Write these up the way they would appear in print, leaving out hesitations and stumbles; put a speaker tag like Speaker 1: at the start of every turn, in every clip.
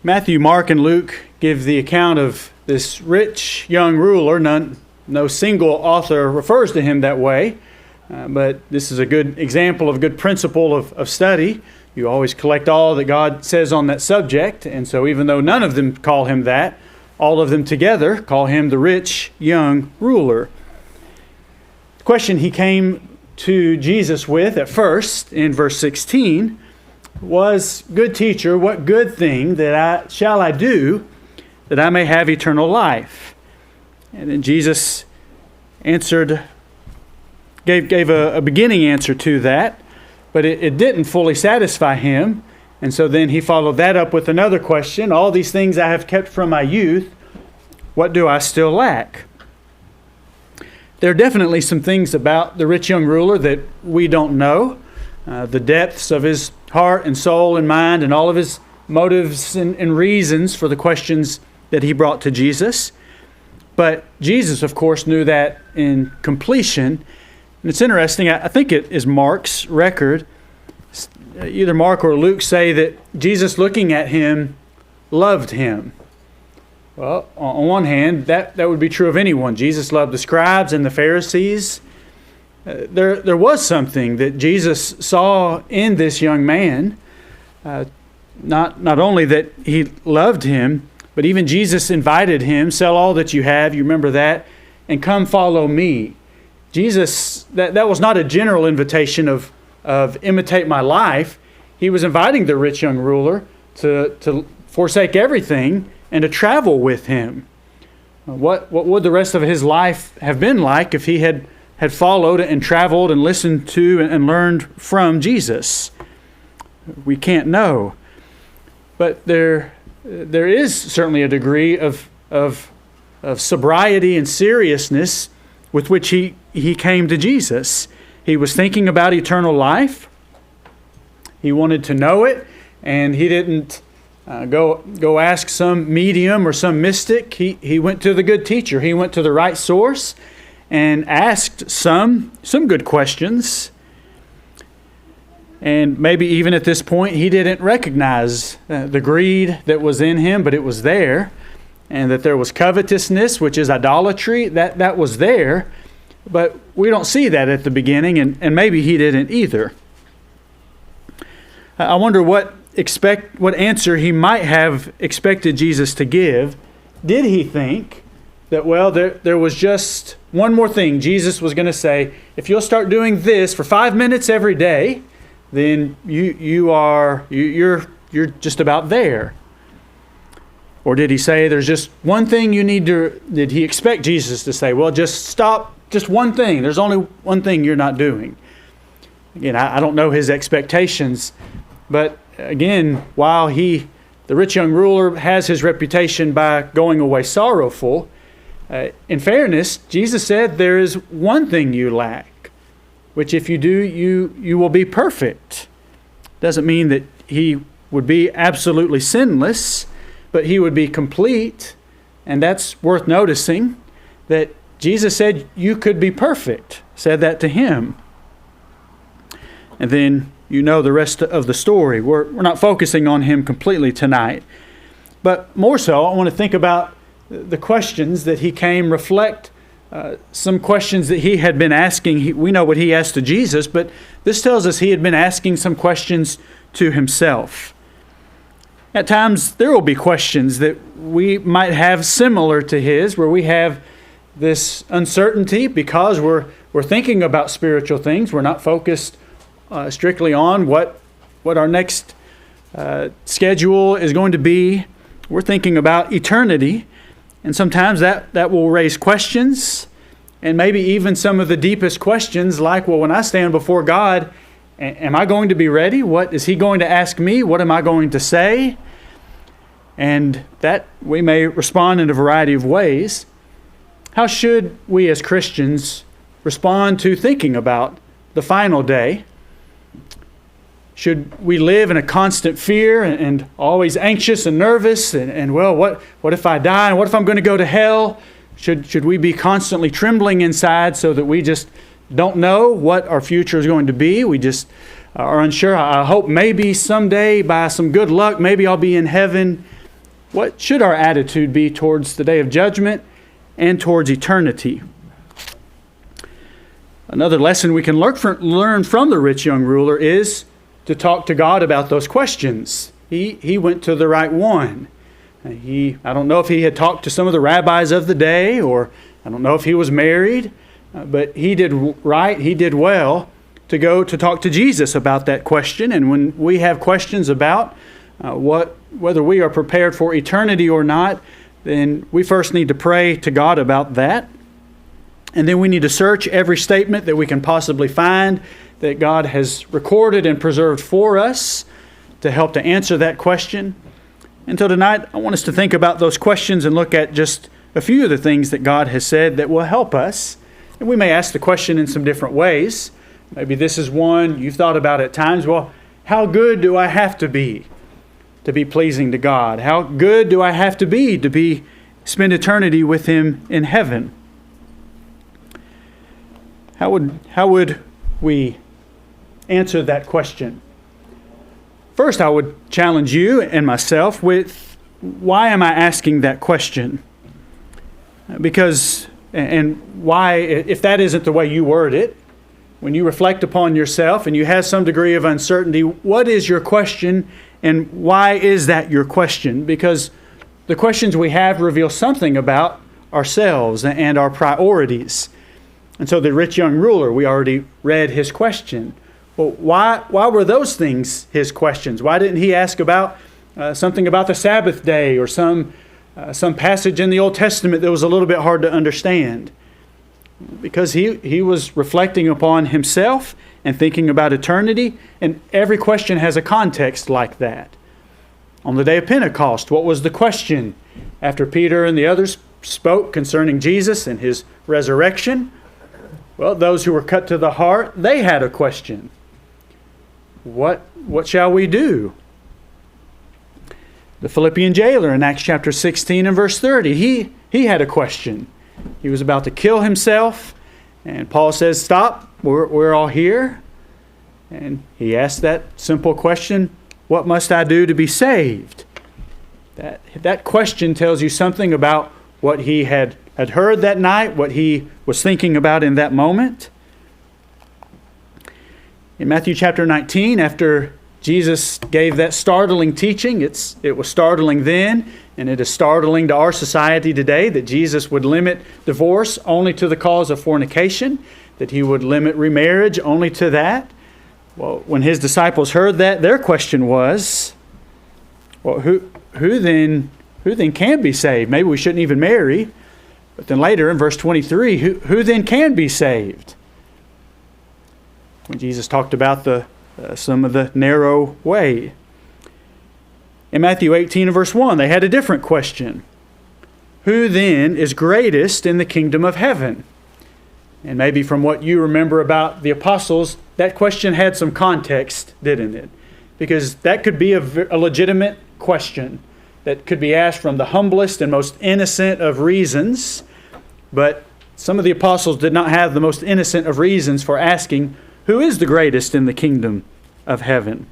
Speaker 1: Matthew, Mark, and Luke give the account of this rich young ruler. No single author refers to him that way, but this is a good example of a good principle of study. You always collect all that God says on that subject, and so even though none of them call him that, all of them together call him the rich young ruler. The question he came to Jesus with at first, in verse 16, was, "Good teacher, what good thing shall I do that I may have eternal life?" And then Jesus answered, gave a beginning answer to that, but it didn't fully satisfy him. And so then he followed that up with another question. "All these things I have kept from my youth, what do I still lack?" There are definitely some things about the rich young ruler that we don't know. The depths of his heart and soul and mind and all of his motives and reasons for the questions that he brought to Jesus. But Jesus, of course, knew that in completion. And it's interesting, I think it is Mark's record. Either Mark or Luke say that Jesus, looking at him, loved him. Well, on one hand, that would be true of anyone. Jesus loved the scribes and the Pharisees. There was something that Jesus saw in this young man. Not only that he loved him, but even Jesus invited him, "Sell all that you have," you remember that, "and come follow me." Jesus, that was not a general invitation of imitate my life. He was inviting the rich young ruler to forsake everything and to travel with him. What would the rest of his life have been like if he had followed and traveled and listened to and learned from Jesus? We can't know. But there is certainly a degree of sobriety and seriousness with which he came to Jesus. He was thinking about eternal life. He wanted to know it, and he didn't go ask some medium or some mystic. He went to the good teacher. He went to the right source and asked some good questions. And maybe even at this point, he didn't recognize the greed that was in him, but it was there. And that there was covetousness, which is idolatry, that was there. But we don't see that at the beginning, and maybe he didn't either. I wonder what answer he might have expected Jesus to give. Did he think that, well, there was just one more thing Jesus was going to say, "If you'll start doing this for 5 minutes every day, then you're just about there"? Or did he say there's just one thing you need to? Did he expect Jesus to say, "Well, just stop, just one thing. There's only one thing you're not doing"? Again, I don't know his expectations, but again, while the rich young ruler has his reputation by going away sorrowful, in fairness, Jesus said there is one thing you lack, which if you do, you will be perfect. Doesn't mean that he would be absolutely sinless, but he would be complete. And that's worth noticing, that Jesus said you could be perfect, said that to him. And then you know the rest of the story. We're not focusing on him completely tonight. But more so, I want to think about the questions that he came, reflect some questions that he had been asking. We know what he asked to Jesus, but this tells us he had been asking some questions to himself. At times, there will be questions that we might have similar to his, where we have this uncertainty because we're thinking about spiritual things. We're not focused strictly on what our next schedule is going to be. We're thinking about eternity, and sometimes that will raise questions, and maybe even some of the deepest questions like, well, when I stand before God, am I going to be ready? What is he going to ask me? What am I going to say? And that we may respond in a variety of ways. How should we as Christians respond to thinking about the final day? Should we live in a constant fear and always anxious and nervous? And well, what if I die? And what if I'm going to go to hell? Should we be constantly trembling inside so that we just don't know what our future is going to be? We just are unsure. I hope maybe someday, by some good luck, maybe I'll be in heaven. what should our attitude be towards the day of judgment and towards eternity? Another lesson we can learn from the rich young ruler is to talk to God about those questions. He went to the right one. I don't know if he had talked to some of the rabbis of the day, or I don't know if he was married, but he did right, he did well to go to talk to Jesus about that question. And when we have questions about whether we are prepared for eternity or not, then we first need to pray to God about that. And then we need to search every statement that we can possibly find that God has recorded and preserved for us to help to answer that question. And so tonight, I want us to think about those questions and look at just a few of the things that God has said that will help us. And we may ask the question in some different ways. Maybe this is one you've thought about at times. Well, how good do I have to be pleasing to God? How good do I have to spend eternity with Him in heaven? How would we answer that question? First, I would challenge you and myself with, why am I asking that question? Because, and why, if that isn't the way you word it, when you reflect upon yourself and you have some degree of uncertainty, what is your question and why is that your question? Because the questions we have reveal something about ourselves and our priorities. And so the rich young ruler, we already read his question. Well, why were those things his questions? Why didn't he ask about something about the Sabbath day or some passage in the Old Testament that was a little bit hard to understand? Because he was reflecting upon himself and thinking about eternity, and every question has a context like that. On the day of Pentecost, what was the question after Peter and the others spoke concerning Jesus and His resurrection? Well, those who were cut to the heart, they had a question. What shall we do? The Philippian jailer in Acts chapter 16 and verse 30, he had a question. He was about to kill himself, and Paul says, stop, we're all here. And he asked that simple question, what must I do to be saved? That question tells you something about what he had heard that night, what he was thinking about in that moment. In Matthew chapter 19, after Jesus gave that startling teaching, it was startling then, and it is startling to our society today that Jesus would limit divorce only to the cause of fornication, that He would limit remarriage only to that. Well, when His disciples heard that, their question was, well, who then can be saved? Maybe we shouldn't even marry. But then later in verse 23, who then can be saved? When Jesus talked about some of the narrow way. In Matthew 18 and verse 1, they had a different question. Who then is greatest in the kingdom of heaven? And maybe from what you remember about the apostles, that question had some context, didn't it? Because that could be a legitimate question that could be asked from the humblest and most innocent of reasons. But some of the apostles did not have the most innocent of reasons for asking, who is the greatest in the kingdom of heaven?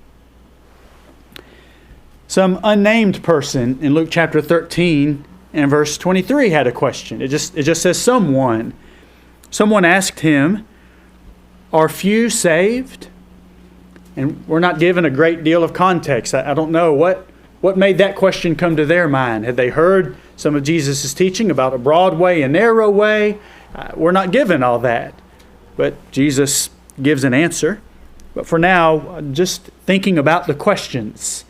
Speaker 1: Some unnamed person in Luke chapter 13 and verse 23 had a question. It just says someone. Someone asked him, are few saved? And we're not given a great deal of context. I don't know what made that question come to their mind. Had they heard some of Jesus' teaching about a broad way and narrow way? We're not given all that. But Jesus gives an answer. But for now, just thinking about the questions.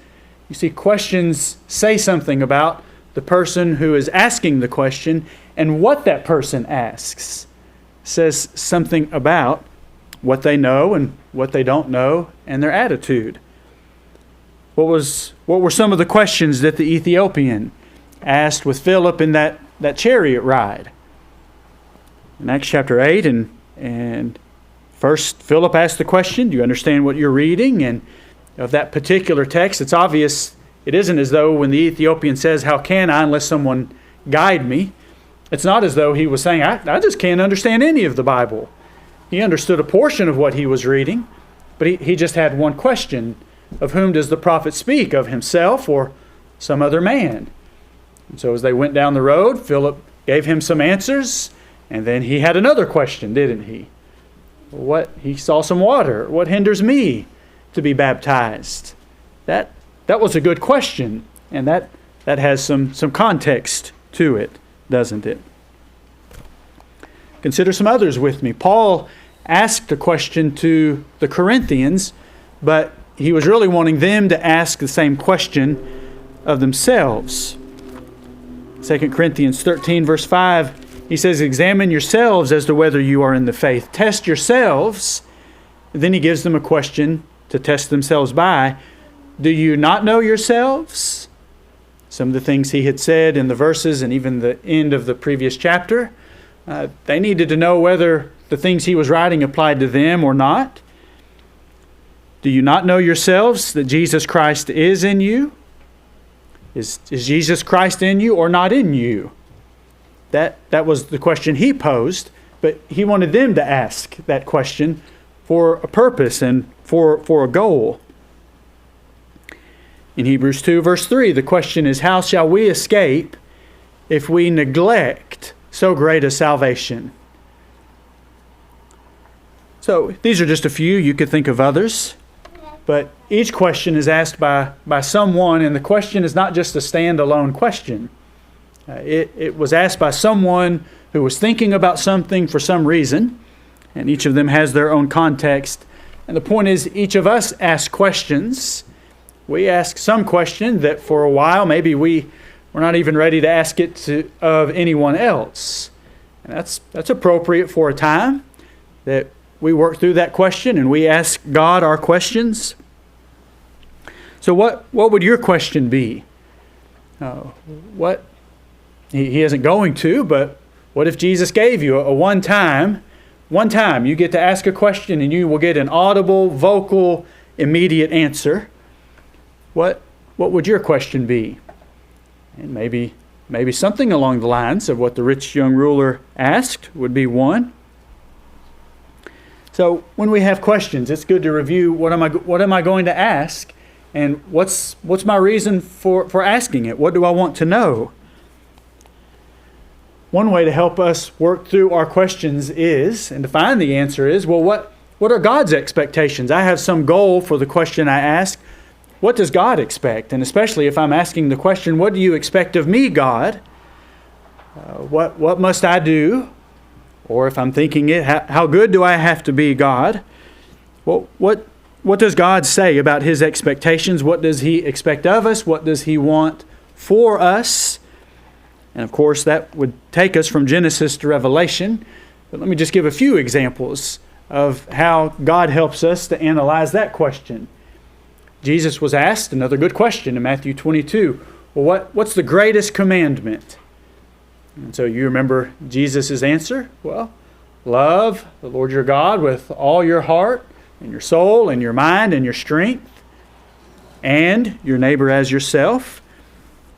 Speaker 1: You see, questions say something about the person who is asking the question, and what that person asks says something about what they know and what they don't know and their attitude. What were some of the questions that the Ethiopian asked with Philip in that chariot ride? In Acts chapter 8, and first Philip asked the question, do you understand what you're reading? And of that particular text, it's obvious it isn't as though when the Ethiopian says, how can I unless someone guide me? It's not as though he was saying, I just can't understand any of the Bible. He understood a portion of what he was reading, but he just had one question. Of whom does the prophet speak? Of himself or some other man? And so as they went down the road, Philip gave him some answers, and then he had another question, didn't he? He saw some water. What hinders me to be baptized? That was a good question, and that has some context to it, doesn't it? Consider some others with me. Paul asked a question to the Corinthians, but he was really wanting them to ask the same question of themselves. 2 Corinthians 13, verse 5, he says, examine yourselves as to whether you are in the faith. Test yourselves. Then he gives them a question to test themselves by. Do you not know yourselves? Some of the things he had said in the verses and even the end of the previous chapter, they needed to know whether the things he was writing applied to them or not. Do you not know yourselves that Jesus Christ is in you? Is Jesus Christ in you or not in you? That was the question he posed, but he wanted them to ask that question for a purpose and for a goal. In Hebrews 2, verse 3, the question is, how shall we escape if we neglect so great a salvation? So these are just a few. You could think of others. But each question is asked by someone, and the question is not just a standalone question. It was asked by someone who was thinking about something for some reason, and each of them has their own context. And the point is, each of us asks questions. We ask some question that for a while maybe we're not even ready to ask it of anyone else. And that's appropriate for a time that we work through that question and we ask God our questions. So what would your question be? He isn't going to, but what if Jesus gave you a one time you get to ask a question and you will get an audible, vocal, immediate answer? What would your question be? And maybe something along the lines of what the rich young ruler asked would be one. So when we have questions, it's good to review what am I going to ask, and what's my reason for asking it? What do I want to know? One way to help us work through our questions is, and to find the answer is, well, what are God's expectations? I have some goal for the question I ask. What does God expect? And especially if I'm asking the question, what do you expect of me, God? What must I do? Or if I'm thinking it, how good do I have to be, God? Well, what does God say about His expectations? What does He expect of us? What does He want for us? And of course, that would take us from Genesis to Revelation. But let me just give a few examples of how God helps us to analyze that question. Jesus was asked another good question in Matthew 22. Well, what's the greatest commandment? And so you remember Jesus' answer? Well, love the Lord your God with all your heart and your soul and your mind and your strength, and your neighbor as yourself.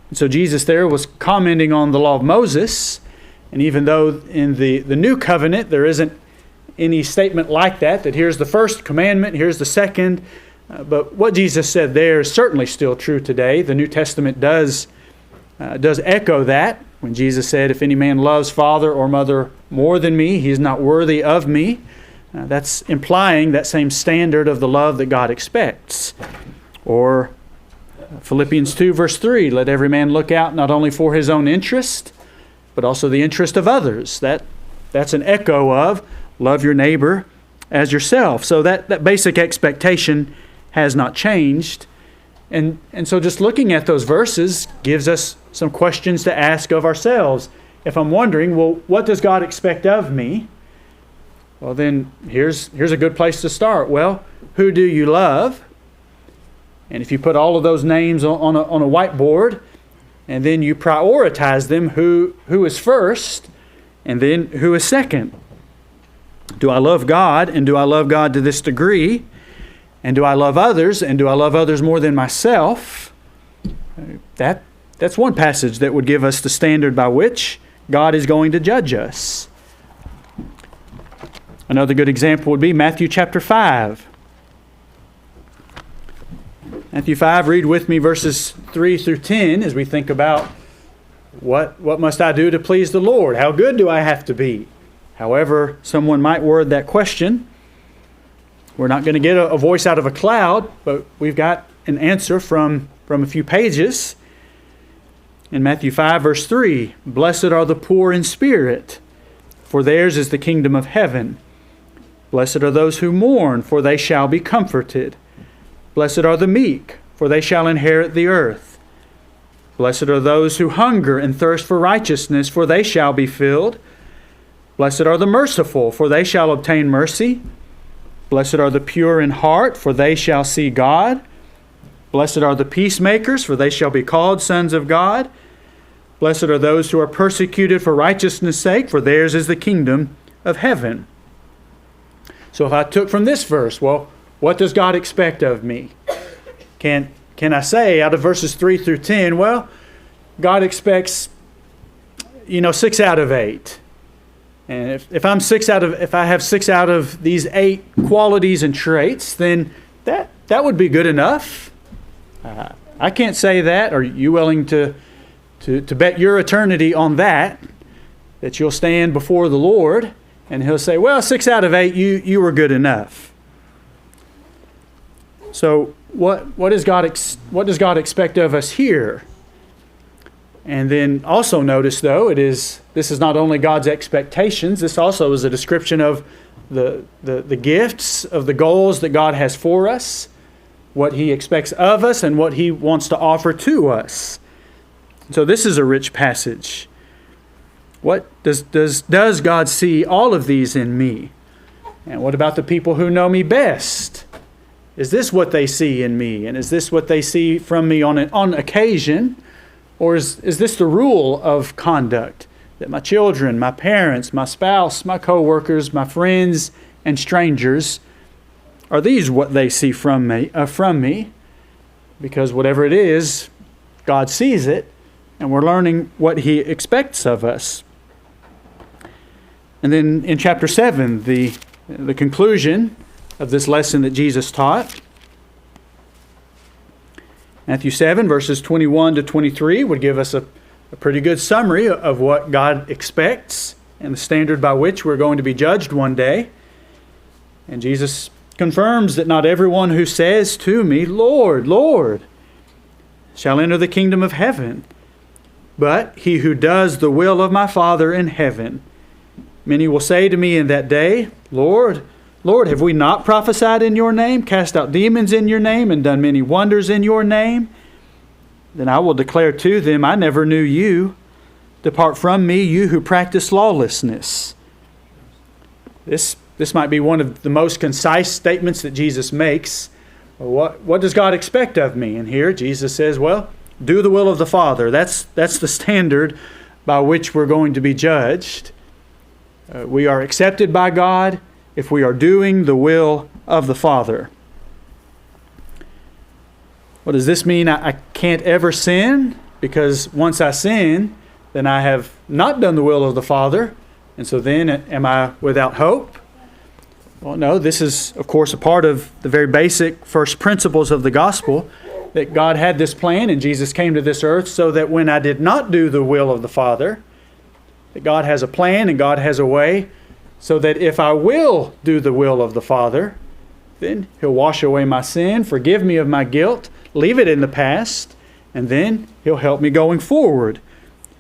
Speaker 1: And so Jesus there was commenting on the law of Moses. And even though in the new covenant there isn't any statement like that here's the first commandment, here's the second, but what Jesus said there is certainly still true today. The New Testament does echo that when Jesus said, if any man loves father or mother more than me, he is not worthy of me. That's implying that same standard of the love that God expects. Or Philippians 2 verse 3, let every man look out not only for his own interest, but also the interest of others. That's an echo of love your neighbor as yourself. So that basic expectation has not changed. And so just looking at those verses gives us some questions to ask of ourselves. If I'm wondering, well, what does God expect of me? Well, then here's a good place to start. Well, who do you love? And if you put all of those names on a whiteboard, and then you prioritize them, who is first, and then who is second? Do I love God, and do I love God to this degree? And do I love others, and do I love others more than myself? That's one passage that would give us the standard by which God is going to judge us. Another good example would be Matthew chapter 5. Matthew 5, read with me verses 3 through 10 as we think about What must I do to please the Lord? How good do I have to be? However someone might word that question, we're not going to get a voice out of a cloud, but we've got an answer from a few pages. In Matthew 5, verse 3, "Blessed are the poor in spirit, for theirs is the kingdom of heaven. Blessed are those who mourn, for they shall be comforted. Blessed are the meek, for they shall inherit the earth. Blessed are those who hunger and thirst for righteousness, for they shall be filled. Blessed are the merciful, for they shall obtain mercy. Blessed are the pure in heart, for they shall see God. Blessed are the peacemakers, for they shall be called sons of God. Blessed are those who are persecuted for righteousness' sake, for theirs is the kingdom of heaven." So if I took from this verse, well, what does God expect of me? Can I say out of verses 3 through 10, well, God expects, 6 out of 8. And if I have 6 out of these 8 qualities and traits, then that would be good enough. I can't say that. Are you willing to bet your eternity on that you'll stand before the Lord and He'll say, well, 6 out of 8, you were good enough. So what does God expect of us here? And then also notice, though, this is not only God's expectations, this also is a description of the gifts, of the goals that God has for us, what He expects of us, and what He wants to offer to us. So this is a rich passage. What does God see all of these in me? And what about the people who know me best? Is this what they see in me? And is this what they see from me on occasion? Or is this the rule of conduct? That my children, my parents, my spouse, my co-workers, my friends, and strangers, are these what they see from me? Because whatever it is, God sees it, and we're learning what He expects of us. And then in chapter 7, the conclusion of this lesson that Jesus taught, Matthew 7, verses 21 to 23 would give us a pretty good summary of what God expects and the standard by which we're going to be judged one day. And Jesus confirms that not everyone who says to me, "Lord, Lord," shall enter the kingdom of heaven, but he who does the will of my Father in heaven. Many will say to me in that day, "Lord, Lord, have we not prophesied in your name, cast out demons in your name, and done many wonders in your name?" Then I will declare to them, "I never knew you. Depart from me, you who practice lawlessness." This might be one of the most concise statements that Jesus makes. What does God expect of me? And here Jesus says, well, do the will of the Father. That's the standard by which we're going to be judged. We are accepted by God if we are doing the will of the Father. What does this mean? I can't ever sin, because once I sin, then I have not done the will of the Father, and so then am I without hope? Well, no, this is, of course, a part of the very basic first principles of the gospel, that God had this plan and Jesus came to this earth so that when I did not do the will of the Father, that God has a plan and God has a way so that if I will do the will of the Father, then He'll wash away my sin, forgive me of my guilt, leave it in the past, and then He'll help me going forward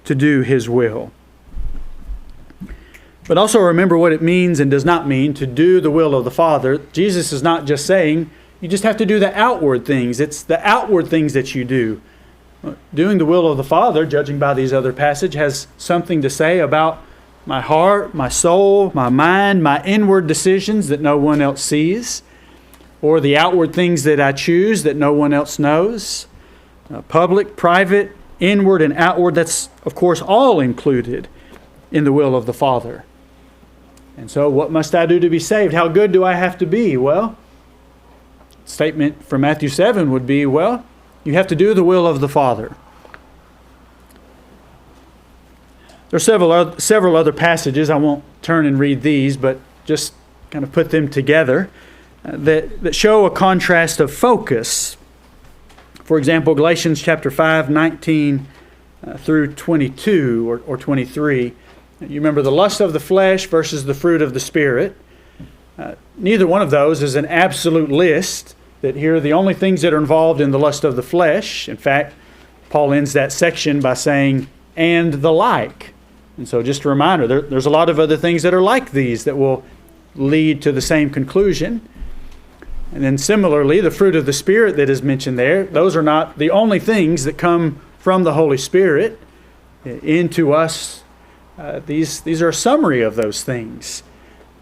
Speaker 1: to do His will. But also remember what it means and does not mean to do the will of the Father. Jesus is not just saying you just have to do the outward things. It's the outward things that you do. Doing the will of the Father, judging by these other passages, has something to say about my heart, my soul, my mind, my inward decisions that no one else sees, or the outward things that I choose that no one else knows. Public, private, inward, and outward, that's, of course, all included in the will of the Father. And so what must I do to be saved? How good do I have to be? Well, statement from Matthew 7 would be, well, you have to do the will of the Father. There are several other passages. I won't turn and read these, but just kind of put them together that show a contrast of focus. For example, Galatians chapter 5, 19 through 22 or 23. You remember the lust of the flesh versus the fruit of the Spirit. Neither one of those is an absolute list, that here are the only things that are involved in the lust of the flesh. In fact, Paul ends that section by saying, and the like. And so just a reminder, there's a lot of other things that are like these that will lead to the same conclusion. And then similarly, the fruit of the Spirit that is mentioned there, those are not the only things that come from the Holy Spirit into us. These are a summary of those things.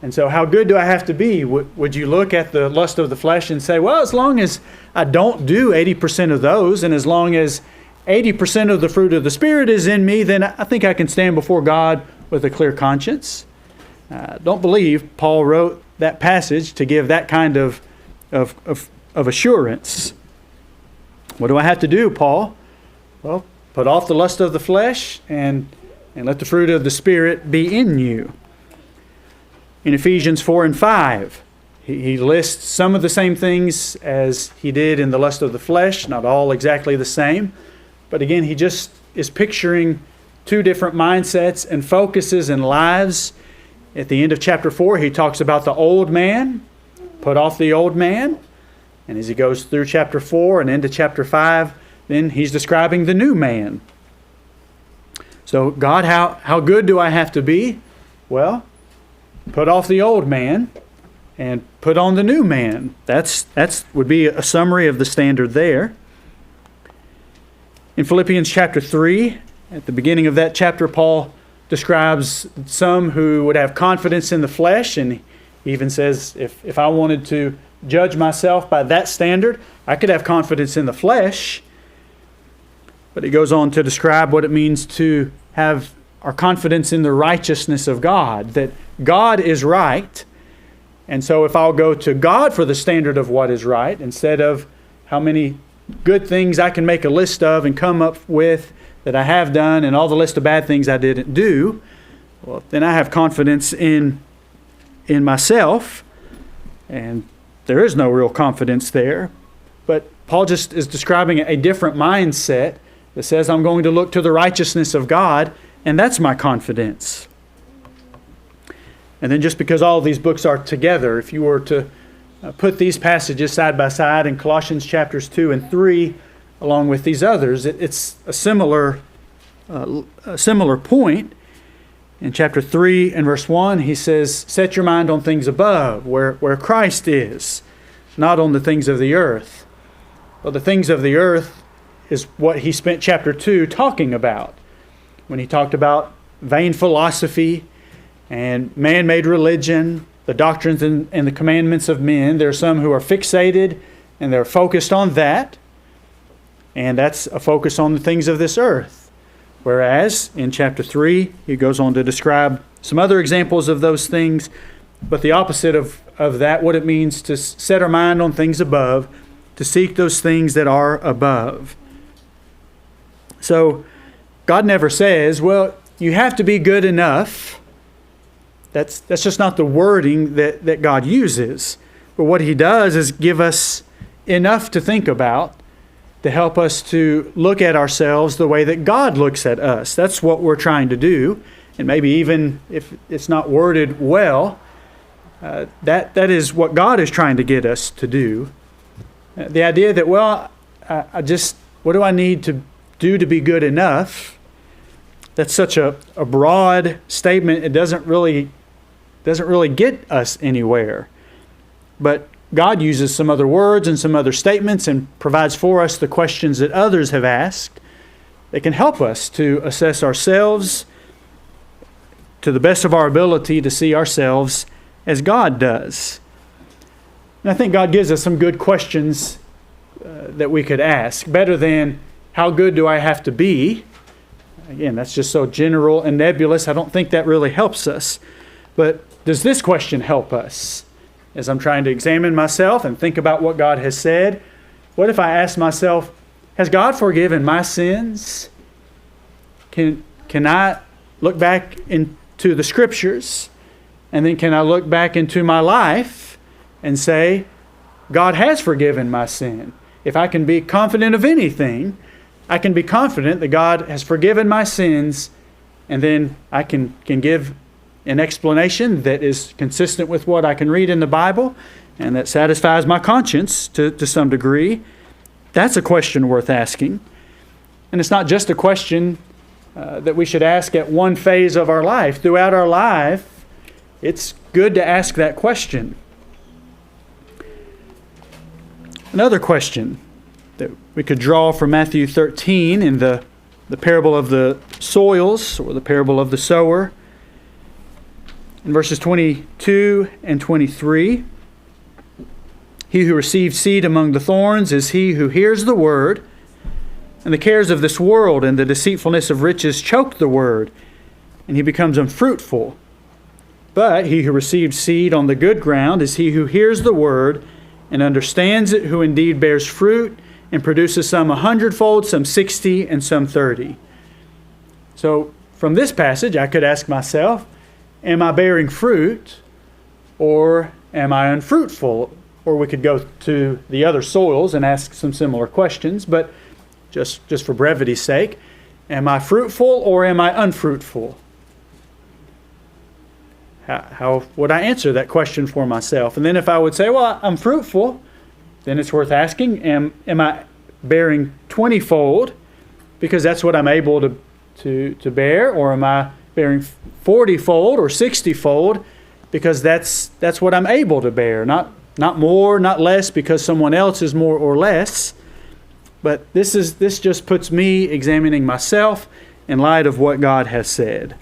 Speaker 1: And so how good do I have to be? Would you look at the lust of the flesh and say, well, as long as I don't do 80% of those, and as long as 80% of the fruit of the Spirit is in me, then I think I can stand before God with a clear conscience? Don't believe Paul wrote that passage to give that kind of assurance. What do I have to do, Paul? Well, put off the lust of the flesh and let the fruit of the Spirit be in you. In Ephesians 4 and 5, he lists some of the same things as he did in the lust of the flesh, not all exactly the same. But again, he just is picturing two different mindsets and focuses in lives. At the end of chapter 4, he talks about the old man, put off the old man. And as he goes through chapter 4 and into chapter 5, then he's describing the new man. So, God, how good do I have to be? Well, put off the old man and put on the new man. That's would be a summary of the standard there. In Philippians chapter 3, at the beginning of that chapter, Paul describes some who would have confidence in the flesh, and he even says, if I wanted to judge myself by that standard, I could have confidence in the flesh. But he goes on to describe what it means to have our confidence in the righteousness of God, that God is right. And so if I'll go to God for the standard of what is right, instead of how many good things I can make a list of and come up with that I have done and all the list of bad things I didn't do, well, then I have confidence in myself, and there is no real confidence there. But Paul just is describing a different mindset that says I'm going to look to the righteousness of God, and that's my confidence. And then just because all of these books are together, if you were to put these passages side by side in Colossians chapters 2 and 3, along with these others, it's a similar point. In chapter 3 and verse 1, he says, set your mind on things above, where Christ is, not on the things of the earth. Well, the things of the earth is what he spent chapter 2 talking about, when he talked about vain philosophy and man-made religion, the doctrines and the commandments of men. There are some who are fixated and they're focused on that, and that's a focus on the things of this earth. Whereas in chapter 3, he goes on to describe some other examples of those things, but the opposite of that, what it means to set our mind on things above, to seek those things that are above. So God never says, well, you have to be good enough. That's just not the wording that God uses. But what he does is give us enough to think about to help us to look at ourselves the way that God looks at us. That's what we're trying to do. And maybe even if it's not worded well, that is what God is trying to get us to do. The idea that, well, what do I need to do to be good enough? That's such a broad statement. It doesn't really get us anywhere. But God uses some other words and some other statements and provides for us the questions that others have asked that can help us to assess ourselves to the best of our ability to see ourselves as God does. And I think God gives us some good questions that we could ask, better than how good do I have to be? Again, that's just so general and nebulous. I don't think that really helps us. But does this question help us? As I'm trying to examine myself and think about what God has said, what if I ask myself, has God forgiven my sins? Can I look back into the Scriptures, and then can I look back into my life and say, God has forgiven my sin? If I can be confident of anything, I can be confident that God has forgiven my sins, and then I can give an explanation that is consistent with what I can read in the Bible and that satisfies my conscience to some degree. That's a question worth asking. And it's not just a question that we should ask at one phase of our life. Throughout our life, it's good to ask that question. Another question that we could draw from Matthew 13 in the parable of the soils, or the parable of the sower. In verses 22 and 23, he who receives seed among the thorns is he who hears the word, and the cares of this world and the deceitfulness of riches choke the word, and he becomes unfruitful. But he who receives seed on the good ground is he who hears the word and understands it, who indeed bears fruit and produces some 100-fold, some 60, and some 30. So from this passage, I could ask myself, am I bearing fruit, or am I unfruitful? Or we could go to the other soils and ask some similar questions, but just for brevity's sake, am I fruitful or am I unfruitful? How would I answer that question for myself? And then if I would say, well, I'm fruitful, then it's worth asking, am I bearing 20-fold because that's what I'm able to bear, or am I bearing 40-fold or 60-fold because that's what I'm able to bear, not more, not less because someone else is more or less. But this just puts me examining myself in light of what God has said.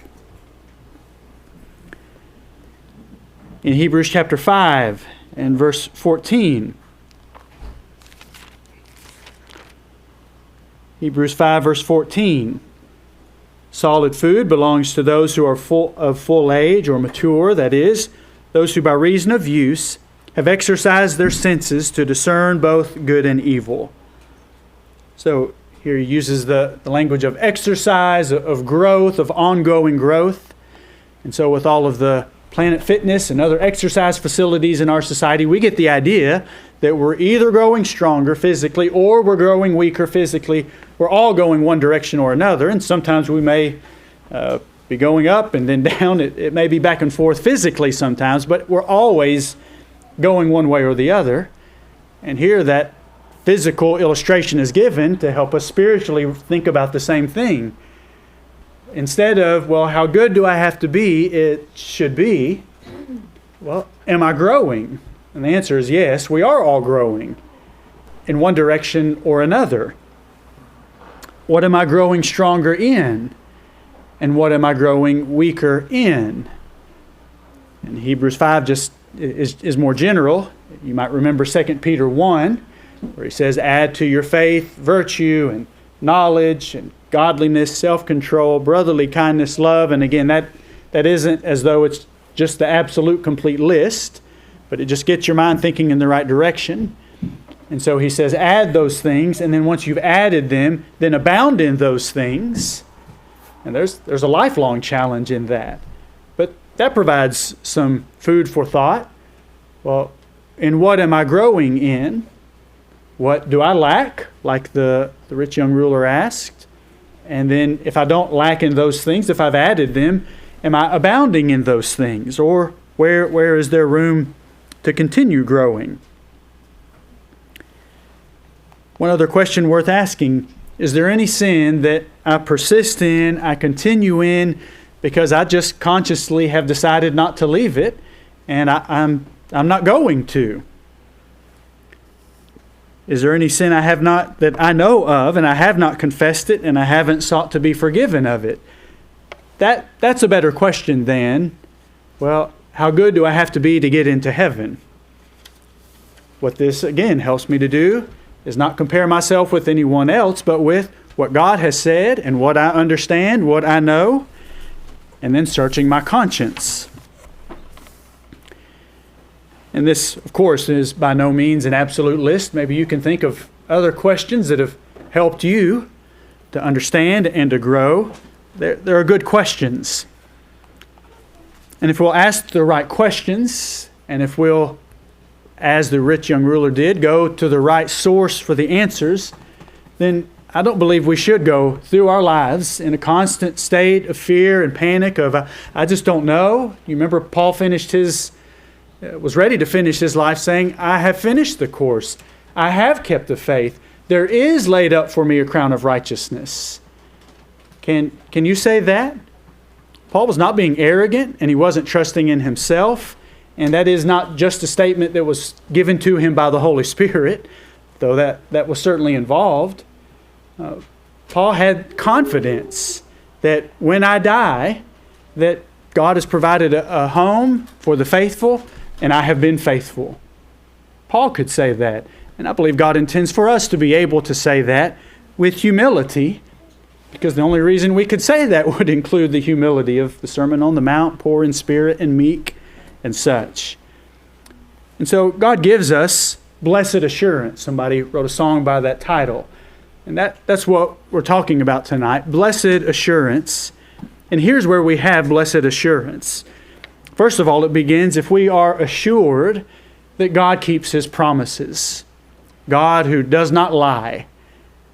Speaker 1: In Hebrews chapter 5 and verse 14, Hebrews 5 verse 14, solid food belongs to those who are of full age or mature, that is, those who by reason of use have exercised their senses to discern both good and evil. So here he uses the language of exercise, of growth, of ongoing growth. And so with all of the Planet Fitness and other exercise facilities in our society, we get the idea that we're either growing stronger physically or we're growing weaker physically. We're all going one direction or another, and sometimes we may be going up and then down. It may be back and forth physically sometimes, but we're always going one way or the other. And here that physical illustration is given to help us spiritually think about the same thing. Instead of, well, how good do I have to be? It should be, well, am I growing? And the answer is yes, we are all growing in one direction or another. What am I growing stronger in? And what am I growing weaker in? And Hebrews 5 just is more general. You might remember 2 Peter 1, where he says, add to your faith virtue and knowledge and godliness, self-control, brotherly kindness, love. And again, that isn't as though it's just the absolute complete list, but it just gets your mind thinking in the right direction. And so he says, add those things, and then once you've added them, then abound in those things. And there's a lifelong challenge in that. But that provides some food for thought. Well, in what am I growing in? What do I lack? Like the rich young ruler asked. And then if I don't lack in those things, if I've added them, am I abounding in those things? Or where is there room to continue growing? One other question worth asking, is there any sin that I persist in, I continue in, because I just consciously have decided not to leave it, and I'm not going to? Is there any sin I have not, that I know of, and I have not confessed it, and I haven't sought to be forgiven of it? That's a better question than, well, how good do I have to be to get into heaven? What this, again, helps me to do is not compare myself with anyone else, but with what God has said and what I understand, what I know, and then searching my conscience. And this, of course, is by no means an absolute list. Maybe you can think of other questions that have helped you to understand and to grow. There are good questions. And if we'll ask the right questions, and if we'll, as the rich young ruler did, go to the right source for the answers, then I don't believe we should go through our lives in a constant state of fear and panic of, I just don't know. You remember Paul was ready to finish his life saying, I have finished the course. I have kept the faith. There is laid up for me a crown of righteousness. Can you say that? Paul was not being arrogant, and he wasn't trusting in himself. And that is not just a statement that was given to him by the Holy Spirit, though that was certainly involved. Paul had confidence that when I die, that God has provided a home for the faithful, and I have been faithful. Paul could say that. And I believe God intends for us to be able to say that with humility, because the only reason we could say that would include the humility of the Sermon on the Mount, poor in spirit and meek and such. And so God gives us blessed assurance. Somebody wrote a song by that title. And that's what we're talking about tonight, blessed assurance. And here's where we have blessed assurance. First of all, it begins if we are assured that God keeps His promises. God who does not lie,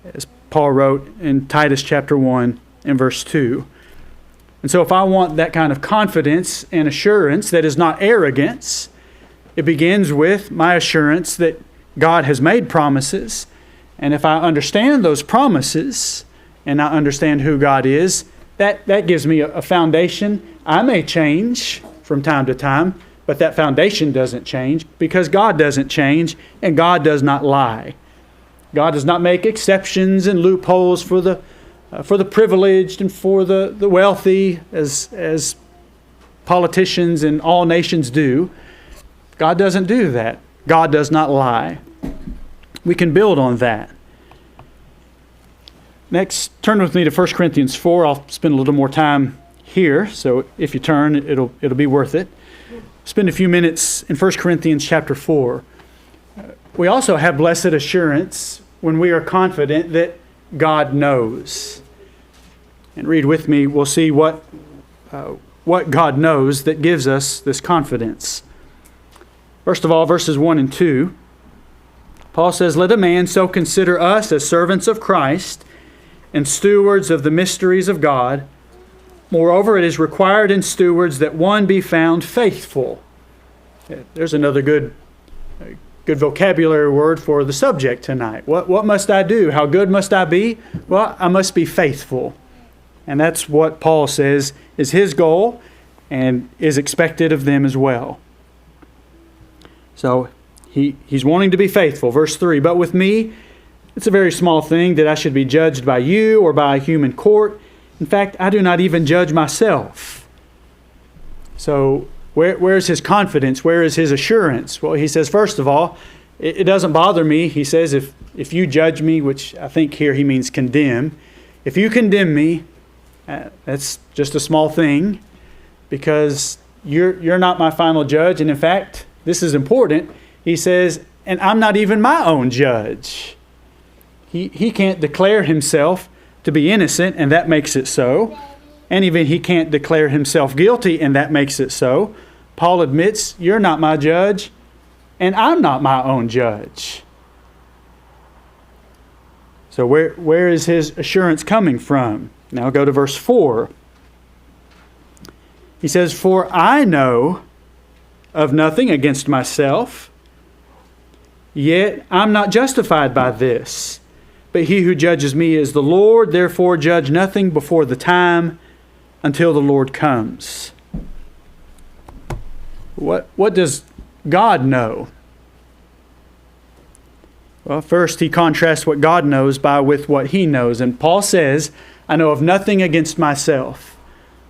Speaker 1: as Paul wrote in Titus chapter 1 and verse 2. And so if I want that kind of confidence and assurance that is not arrogance, it begins with my assurance that God has made promises. And if I understand those promises and I understand who God is, that gives me a foundation. I may change from time to time, but that foundation doesn't change because God doesn't change and God does not lie. God does not make exceptions and loopholes for the privileged and for the wealthy as politicians in all nations do. God doesn't do that. God does not lie. We can build on that. Next, turn with me to 1 Corinthians 4. I'll spend a little more time here, so if you turn, it'll be worth it. Spend a few minutes in 1 Corinthians chapter 4. We also have blessed assurance when we are confident that God knows. And read with me, we'll see what God knows that gives us this confidence. First of all, verses 1 and 2. Paul says, "Let a man so consider us as servants of Christ and stewards of the mysteries of God. Moreover, it is required in stewards that one be found faithful." There's another good vocabulary word for the subject tonight. What must I do? How good must I be? Well, I must be faithful. And that's what Paul says is his goal and is expected of them as well. So he's wanting to be faithful. Verse 3, "But with me, it's a very small thing that I should be judged by you or by a human court. In fact, I do not even judge myself." So where's his confidence? Where is his assurance? Well, he says, first of all, it doesn't bother me. He says, if you judge me, which I think here he means condemn, if you condemn me, that's just a small thing because you're not my final judge. And in fact, this is important. He says, and I'm not even my own judge. He can't declare himself to be innocent, and that makes it so. And even he can't declare himself guilty, and that makes it so. Paul admits, you're not my judge, and I'm not my own judge. So where is his assurance coming from? Now go to verse 4. He says, "For I know of nothing against myself, yet I'm not justified by this. But he who judges me is the Lord. Therefore judge nothing before the time until the Lord comes." What does God know? Well, first he contrasts what God knows with what he knows. And Paul says, I know of nothing against myself.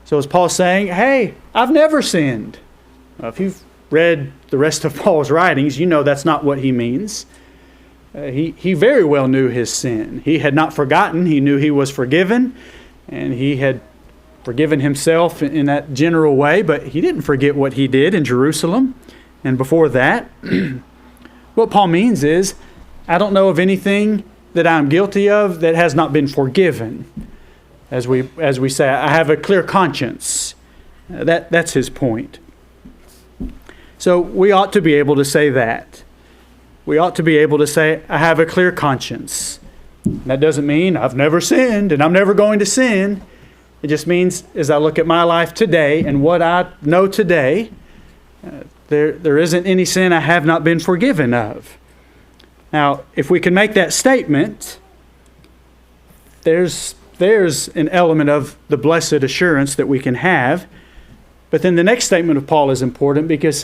Speaker 1: So is Paul saying, hey, I've never sinned? Well, if you've read the rest of Paul's writings, you know that's not what he means. He very well knew his sin. He had not forgotten. He knew he was forgiven, and he had forgiven himself in that general way, but he didn't forget what he did in Jerusalem and before that. What Paul means is, I don't know of anything that I'm guilty of that has not been forgiven. As we say, I have a clear conscience. That's his point. So we ought to be able to say that. We ought to be able to say, I have a clear conscience. That doesn't mean I've never sinned and I'm never going to sin. It just means as I look at my life today and what I know today, there isn't any sin I have not been forgiven of. Now, if we can make that statement, there's an element of the blessed assurance that we can have. But then the next statement of Paul is important because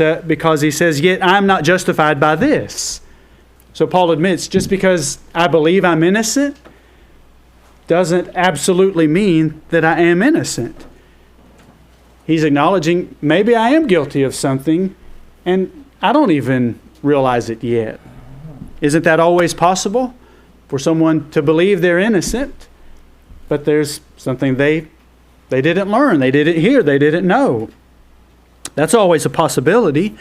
Speaker 1: he says, yet I'm not justified by this. So Paul admits, just because I believe I'm innocent doesn't absolutely mean that I am innocent. He's acknowledging maybe I am guilty of something and I don't even realize it yet. Isn't that always possible? For someone to believe they're innocent, but there's something they didn't learn, they didn't hear, they didn't know. That's always a possibility.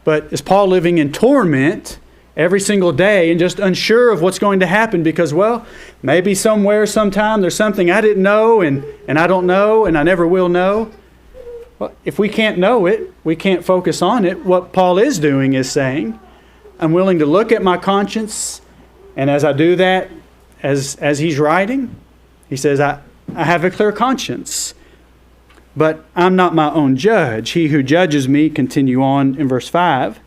Speaker 1: But is Paul living in torment every single day and just unsure of what's going to happen because, well, maybe somewhere, sometime, there's something I didn't know and I don't know and I never will know? Well, if we can't know it, we can't focus on it. What Paul is doing is saying, I'm willing to look at my conscience, and as I do that, as he's writing, he says, I have a clear conscience, but I'm not my own judge. He who judges me, continue on in verse 5,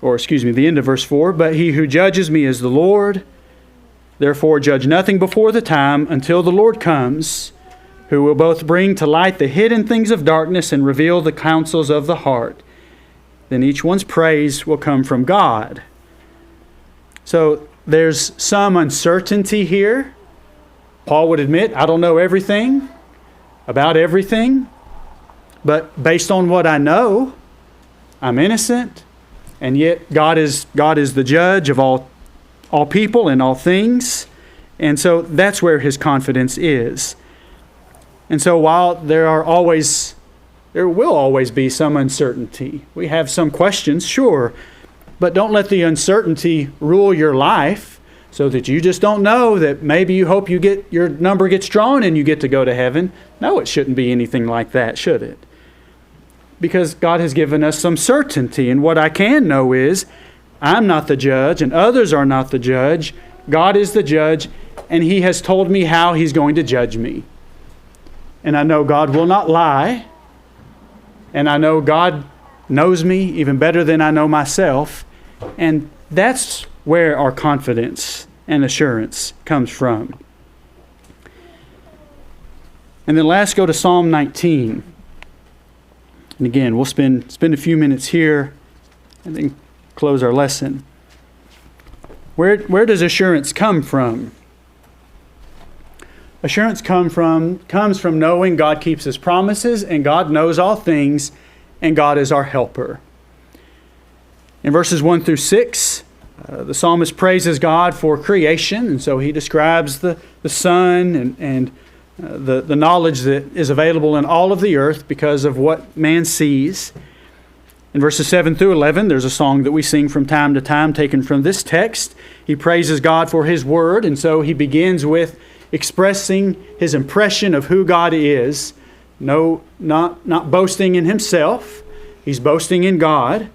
Speaker 1: the end of verse 4, but he who judges me is the Lord. Therefore judge nothing before the time until the Lord comes, who will both bring to light the hidden things of darkness and reveal the counsels of the heart. Then each one's praise will come from God. So there's some uncertainty here. Paul would admit, I don't know everything about everything, but based on what I know, I'm innocent, and yet God is the judge of all people and all things. And so that's where his confidence is. And so while there will always be some uncertainty, we have some questions, sure, but don't let the uncertainty rule your life so that you just don't know that maybe you hope your number gets drawn and you get to go to heaven. No, it shouldn't be anything like that, should it? Because God has given us some certainty, and what I can know is I'm not the judge and others are not the judge. God is the judge, and He has told me how He's going to judge me. And I know God will not lie, and I know God knows me even better than I know myself, and that's where our confidence and assurance comes from. And then last, go to Psalm 19. And again, we'll spend a few minutes here and then close our lesson. Where does assurance come from? Assurance comes from knowing God keeps His promises and God knows all things and God is our helper. In verses 1 through 6, the psalmist praises God for creation, and so he describes the sun and the knowledge that is available in all of the earth because of what man sees. In verses 7 through 11, there's a song that we sing from time to time taken from this text. He praises God for His word, and so he begins with expressing his impression of who God is. No, not boasting in himself. He's boasting in God.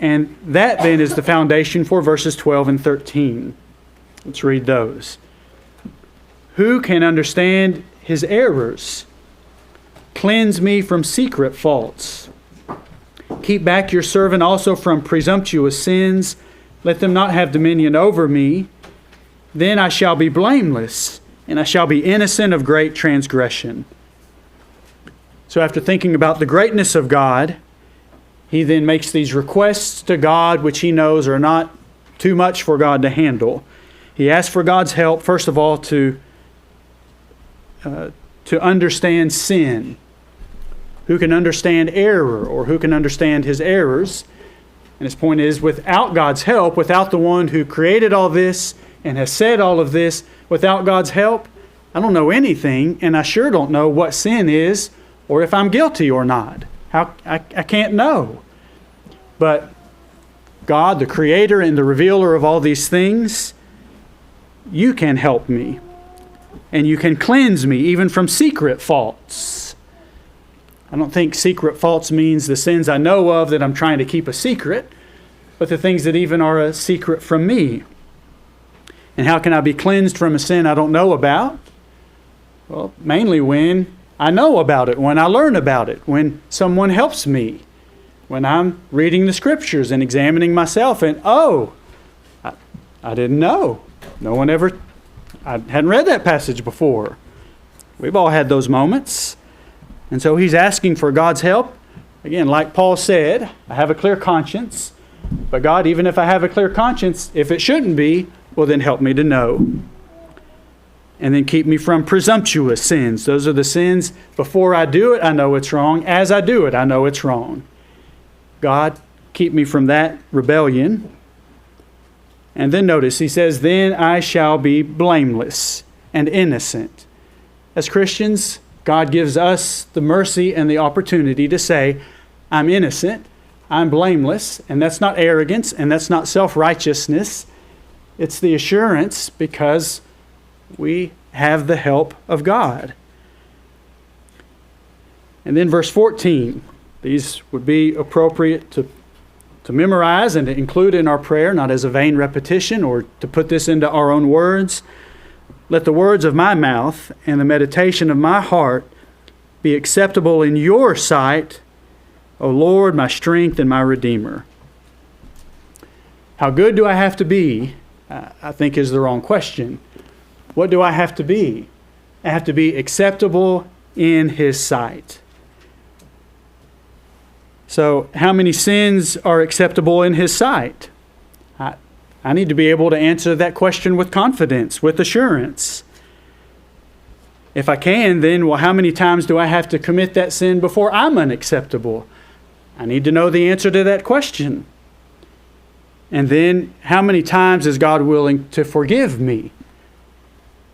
Speaker 1: And that then is the foundation for verses 12 and 13. Let's read those. Who can understand his errors? Cleanse me from secret faults. Keep back your servant also from presumptuous sins. Let them not have dominion over me. Then I shall be blameless, and I shall be innocent of great transgression. So after thinking about the greatness of God, he then makes these requests to God which he knows are not too much for God to handle. He asks for God's help, first of all, to understand sin. Who can understand error, or who can understand his errors? And his point is, without God's help, without the one who created all this and has said all of this, without God's help, I don't know anything, and I sure don't know what sin is or if I'm guilty or not. I can't know. But God, the creator and the revealer of all these things, you can help me. And you can cleanse me even from secret faults. I don't think secret faults means the sins I know of that I'm trying to keep a secret. but the things that even are a secret from me. And how can I be cleansed from a sin I don't know about? Well, mainly when I know about it, when I learn about it, when someone helps me, when I'm reading the Scriptures and examining myself and, I didn't know. I hadn't read that passage before. We've all had those moments. And so he's asking for God's help. Again, like Paul said, I have a clear conscience. But God, even if I have a clear conscience, if it shouldn't be, well, then help me to know. And then keep me from presumptuous sins. Those are the sins before I do it, I know it's wrong. As I do it, I know it's wrong. God, keep me from that rebellion. And then notice, he says, then I shall be blameless and innocent. As Christians, God gives us the mercy and the opportunity to say, I'm innocent, I'm blameless, and that's not arrogance, and that's not self-righteousness. It's the assurance because we have the help of God. And then verse 14, these would be appropriate to memorize and to include in our prayer, not as a vain repetition or to put this into our own words. Let the words of my mouth and the meditation of my heart be acceptable in your sight, O Lord, my strength and my Redeemer. How good do I have to be, I think is the wrong question. What do I have to be? I have to be acceptable in His sight. So how many sins are acceptable in His sight? I need to be able to answer that question with confidence, with assurance. If I can, then, well, how many times do I have to commit that sin before I'm unacceptable? I need to know the answer to that question. And then, how many times is God willing to forgive me?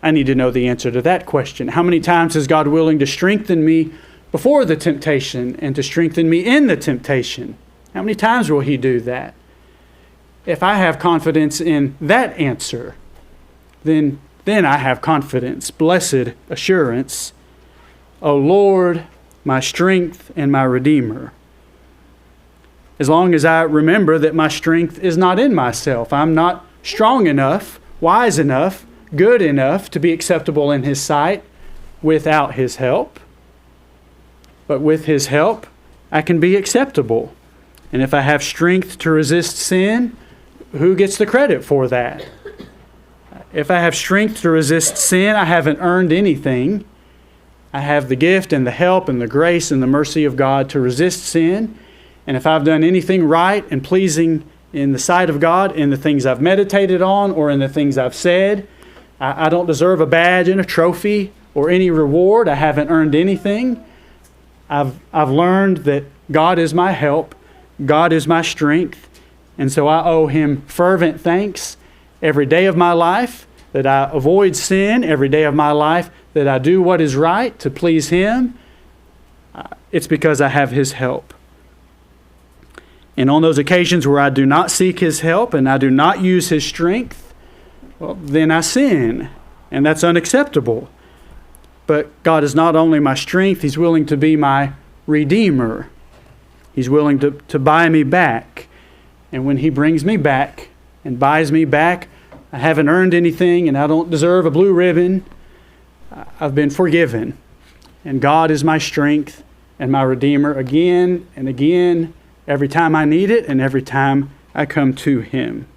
Speaker 1: I need to know the answer to that question. How many times is God willing to strengthen me before the temptation and to strengthen me in the temptation? How many times will He do that? If I have confidence in that answer, then I have confidence, blessed assurance. O Lord, my strength and my Redeemer. As long as I remember that my strength is not in myself. I'm not strong enough, wise enough, good enough to be acceptable in His sight without His help. But with His help, I can be acceptable. And if I have strength to resist sin, who gets the credit for that? If I have strength to resist sin, I haven't earned anything. I have the gift and the help and the grace and the mercy of God to resist sin. And if I've done anything right and pleasing in the sight of God, in the things I've meditated on or in the things I've said, I don't deserve a badge and a trophy or any reward. I haven't earned anything. I've learned that God is my help. God is my strength. And so I owe Him fervent thanks every day of my life, that I avoid sin every day of my life, that I do what is right to please Him. It's because I have His help. And on those occasions where I do not seek His help and I do not use His strength, well, then I sin, and that's unacceptable. But God is not only my strength, He's willing to be my Redeemer. He's willing to buy me back. And when He brings me back and buys me back, I haven't earned anything and I don't deserve a blue ribbon. I've been forgiven. And God is my strength and my Redeemer again and again, every time I need it and every time I come to Him.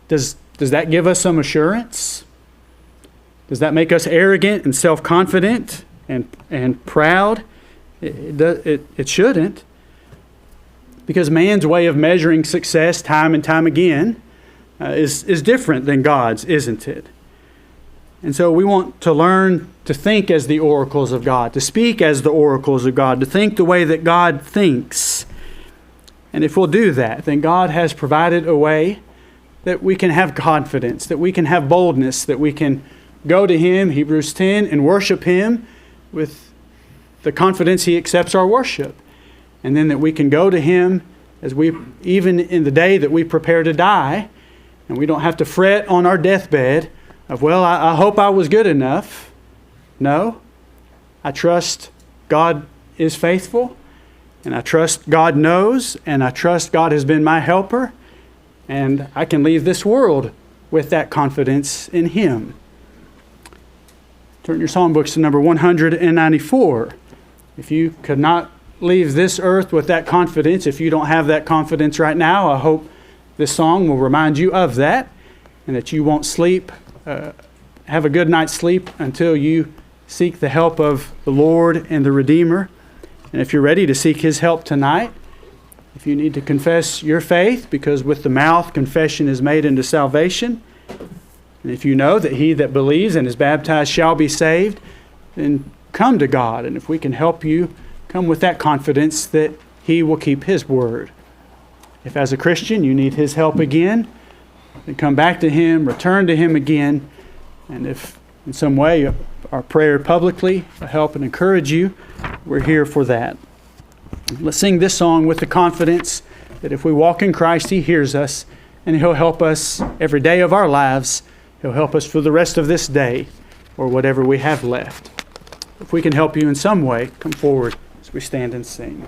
Speaker 1: Does that give us some assurance? Does that make us arrogant and self-confident and proud? It shouldn't. Because man's way of measuring success time and time again is different than God's, isn't it? And so we want to learn to think as the oracles of God, to speak as the oracles of God, to think the way that God thinks. And if we'll do that, then God has provided a way that we can have confidence, that we can have boldness, that we can go to Him, Hebrews 10, and worship Him with the confidence He accepts our worship. And then that we can go to Him as even in the day that we prepare to die, and we don't have to fret on our deathbed of, well, I hope I was good enough. No, I trust God is faithful, and I trust God knows, and I trust God has been my helper, and I can leave this world with that confidence in Him. Turn your songbooks to number 194. If you could not leave this earth with that confidence, if you don't have that confidence right now, I hope this song will remind you of that, and that you won't have a good night's sleep until you seek the help of the Lord and the Redeemer. And if you're ready to seek His help tonight, if you need to confess your faith, because with the mouth confession is made unto salvation, and if you know that he that believes and is baptized shall be saved, then come to God. And if we can help you, come with that confidence that He will keep His word. If as a Christian you need His help again, then come back to Him, return to Him again. And if in some way our prayer publicly will help and encourage you, we're here for that. Let's sing this song with the confidence that if we walk in Christ, He hears us, and He'll help us every day of our lives. He'll help us for the rest of this day or whatever we have left. If we can help you in some way, come forward as we stand and sing.